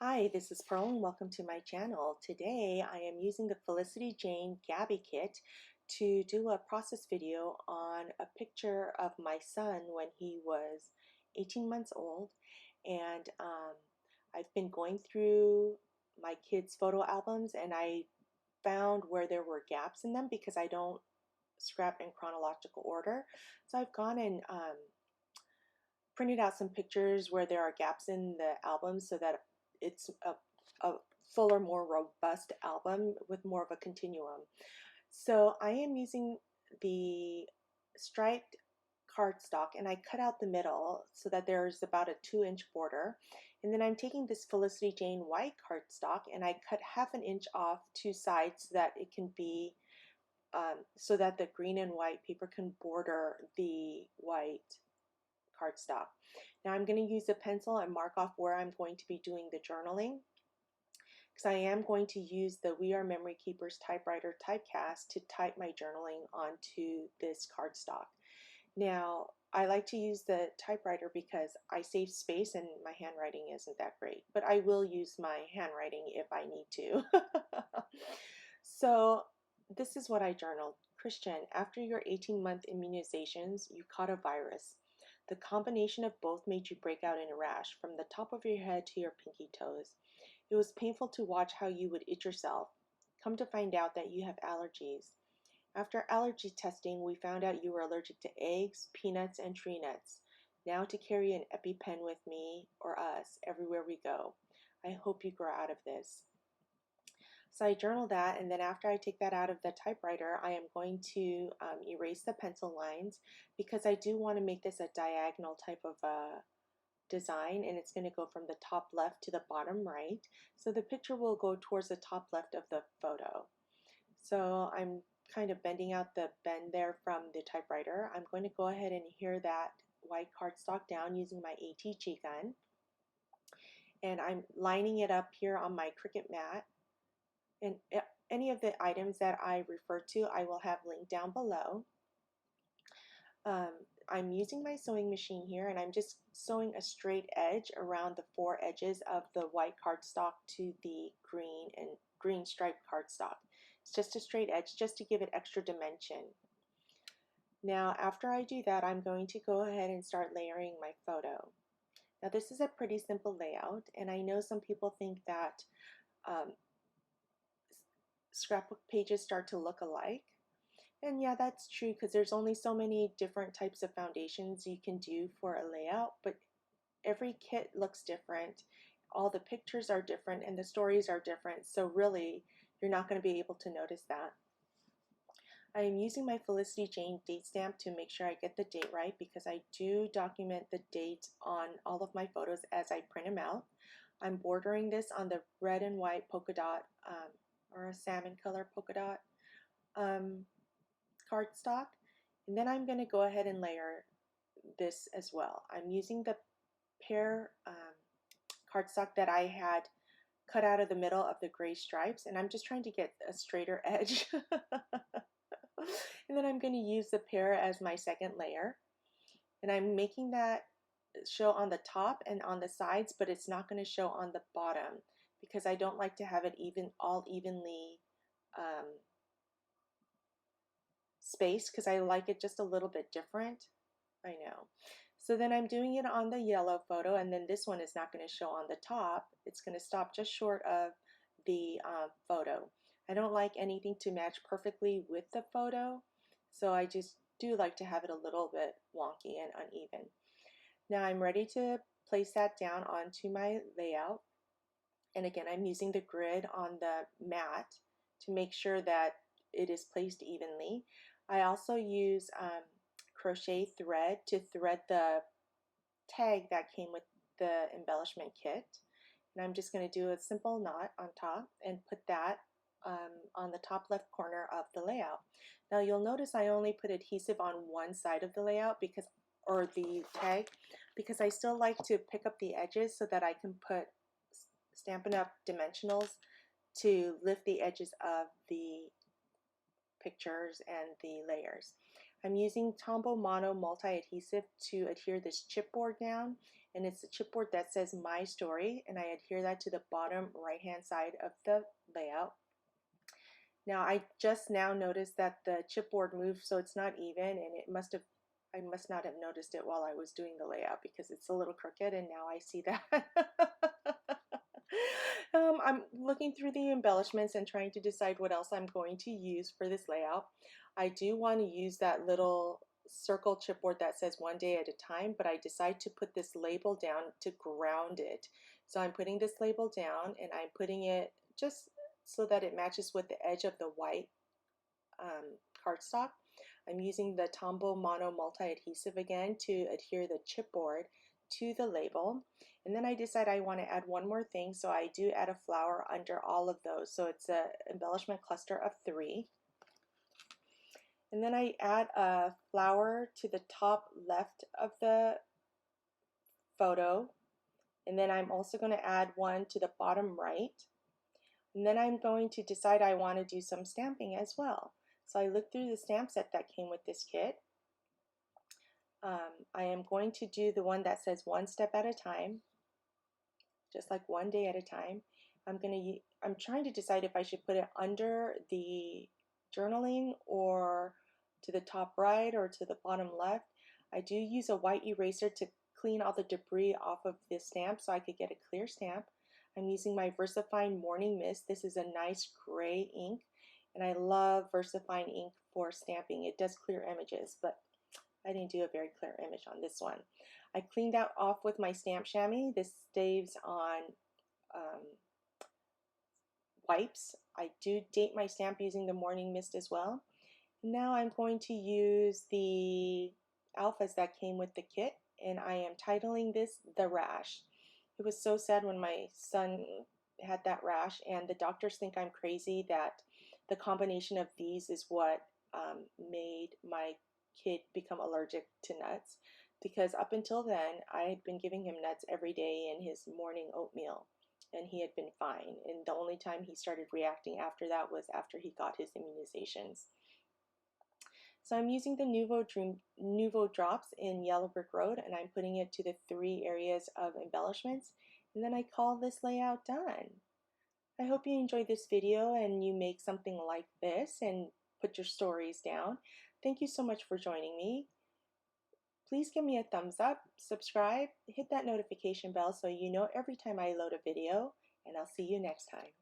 Hi, this is Pearl and welcome to my channel. Today I am using the Felicity Jane Gabby kit to do a process video on a picture of my son when he was 18 months old. And I've been going through my kids' photo albums and I found where there were gaps in them because I don't scrap in chronological order. So I've gone and printed out some pictures where there are gaps in the album so that it's a fuller, more robust album with more of a continuum. So I am using the striped cardstock and I cut out the middle so that there's about a 2-inch border. And then I'm taking this Felicity Jane white cardstock and I cut half an inch off two sides so that it can be so that the green and white paper can border the white cardstock. Now I'm going to use a pencil and mark off where I'm going to be doing the journaling because I am going to use the We Are Memory Keepers typewriter typecast to type my journaling onto this cardstock. Now I like to use the typewriter because I save space and my handwriting isn't that great, but I will use my handwriting if I need to. So this is what I journaled. Christian, after your 18-month immunizations, you caught a virus. The combination of both made you break out in a rash from the top of your head to your pinky toes. It was painful to watch how you would itch yourself. Come to find out that you have allergies. After allergy testing, we found out you were allergic to eggs, peanuts, and tree nuts. Now to carry an EpiPen with me or us everywhere we go. I hope you grow out of this. So I journal that, and then after I take that out of the typewriter, I am going to erase the pencil lines because I do want to make this a diagonal type of design, and it's going to go from the top left to the bottom right. So the picture will go towards the top left of the photo. So I'm kind of bending out the bend there from the typewriter. I'm going to go ahead and adhere that white cardstock down using my ATG gun. And I'm lining it up here on my Cricut mat. And any of the items that I refer to, I will have linked down below. I'm using my sewing machine here and I'm just sewing a straight edge around the four edges of the white cardstock to the green striped cardstock. It's just a straight edge just to give it extra dimension. Now after I do that, I'm going to go ahead and start layering my photo. Now this is a pretty simple layout, and I know some people think that scrapbook pages start to look alike. And yeah, that's true because there's only so many different types of foundations you can do for a layout, but every kit looks different. All the pictures are different and the stories are different, so really you're not going to be able to notice that. I am using my Felicity Jane date stamp to make sure I get the date right because I do document the date on all of my photos as I print them out. I'm bordering this on the red and white polka dot or a salmon color polka dot cardstock, and then I'm going to go ahead and layer this as well. I'm using the pear cardstock that I had cut out of the middle of the gray stripes, and I'm just trying to get a straighter edge. And then I'm going to use the pear as my second layer, and I'm making that show on the top and on the sides, but it's not going to show on the bottom because I don't like to have it all evenly spaced because I like it just a little bit different. I know. So then I'm doing it on the yellow photo, and then this one is not going to show on the top. It's going to stop just short of the photo. I don't like anything to match perfectly with the photo, so I just do like to have it a little bit wonky and uneven. Now I'm ready to place that down onto my layout. And again, I'm using the grid on the mat to make sure that it is placed evenly. I also use crochet thread to thread the tag that came with the embellishment kit. And I'm just going to do a simple knot on top and put that on the top left corner of the layout. Now you'll notice I only put adhesive on one side of the layout or the tag, because I still like to pick up the edges so that I can put Stampin' Up! Dimensionals to lift the edges of the pictures and the layers. I'm using Tombow Mono multi-adhesive to adhere this chipboard down, and it's the chipboard that says My Story, and I adhere that to the bottom right hand side of the layout. Now I just now noticed that the chipboard moved, so it's not even, and I must not have noticed it while I was doing the layout because it's a little crooked, and now I see that. I'm looking through the embellishments and trying to decide what else I'm going to use for this layout. I do want to use that little circle chipboard that says one day at a time, but I decide to put this label down to ground it. So I'm putting this label down and I'm putting it just so that it matches with the edge of the white cardstock. I'm using the Tombow Mono multi-adhesive again to adhere the chipboard to the label. And then I decide I want to add one more thing, so I do add a flower under all of those. So it's an embellishment cluster of 3. And then I add a flower to the top left of the photo. And then I'm also going to add one to the bottom right. And then I'm going to decide I want to do some stamping as well. So I looked through the stamp set that came with this kit. I am going to do the one that says one step at a time, just like one day at a time. I'm trying to decide if I should put it under the journaling or to the top right or to the bottom left. I do use a white eraser to clean all the debris off of this stamp so I could get a clear stamp. I'm using my VersaFine Morning Mist. This is a nice gray ink, and I love VersaFine ink for stamping. It does clear images, but I didn't do a very clear image on this one. I cleaned that off with my stamp chamois. This stays on wipes. I do date my stamp using the Morning Mist as well. Now I'm going to use the alphas that came with the kit, and I am titling this The Rash. It was so sad when my son had that rash, and the doctors think I'm crazy that the combination of these is what made my kid become allergic to nuts, because up until then I had been giving him nuts every day in his morning oatmeal, and he had been fine. And the only time he started reacting after that was after he got his immunizations. So I'm using the Nuvo Drops in Yellow Brick Road, and I'm putting it to the 3 areas of embellishments, and then I call this layout done. I hope you enjoyed this video and you make something like this and put your stories down. Thank you so much for joining me. Please give me a thumbs up, subscribe, hit that notification bell so you know every time I load a video, and I'll see you next time.